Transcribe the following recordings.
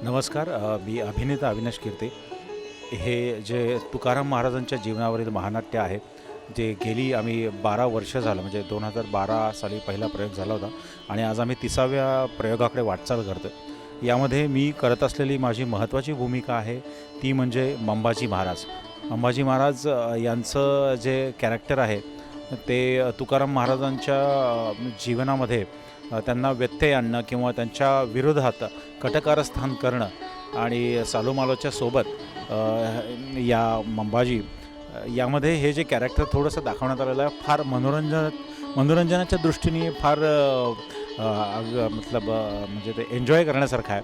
नमस्कार. मी अभिनेता अविनाश कीर्ते. हे जे तुकाराम महाराजांच्या जीवनावरील महानाट्य आहे, जे गेली आम्ही 12 वर्ष झालं, म्हणजे 2012 साली पहिला प्रयोग झाला होता आणि आज आम्ही 30व्या प्रयोगाकडे वाटचाल करतो आहे. यामध्ये मी करत असलेली माझी महत्त्वाची भूमिका आहे ती म्हणजे मंबाजी महाराज. मंबाजी महाराज यांचं जे कॅरेक्टर आहे ते तुकाराम महाराजांच्या जीवनामध्ये त्यांना व्यत्यय आणणं किंवा त्यांच्या विरोधात कटकारस्थान करणं आणि सालूमालोच्या सोबत या मंबाजी यामध्ये हे जे कॅरेक्टर थोडंसं दाखवण्यात आलेलं आहे, फार मनोरंजनाच्या दृष्टीने फार म्हणजे ते एन्जॉय करण्यासारखं आहे.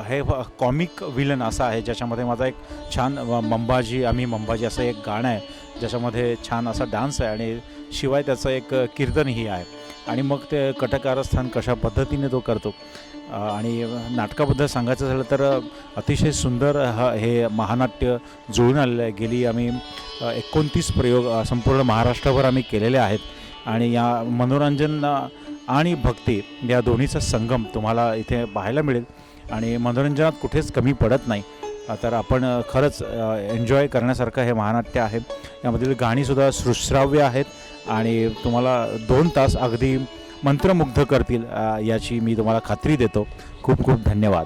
हे कॉमिक विलन असा आहे ज्याच्यामध्ये माझा एक छान आम्ही मंबाजी असं एक गाणं आहे ज्याच्यामध्ये छान असा डान्स आहे आणि शिवाय त्याचं एक कीर्तनही आहे. आणि मग ते कटकारस्थान कशा पद्धतीने तो करतो. आणि नाटकाबद्दल सांगायचं झालं तर अतिशय सुंदर हे महानाट्य जुळून आलेलं आहे. गेली आम्ही 29 प्रयोग संपूर्ण महाराष्ट्रभर आम्ही केलेले आहेत आणि या मनोरंजन आणि भक्ती या दोन्हीचा संगम तुम्हाला इथे पाहायला मिळेल आणि मनोरंजनात कुठेच कमी पडत नाही. तर आपण खरंच एन्जॉय करण्यासारखं हे महानाट्य आहे. यामधील गाणीसुद्धा सुश्राव्य आहेत आणि तुम्हाला 2 तास अगदी मंत्रमुग्ध करतील याची मी तुम्हाला खात्री देतो. खूप खूप धन्यवाद.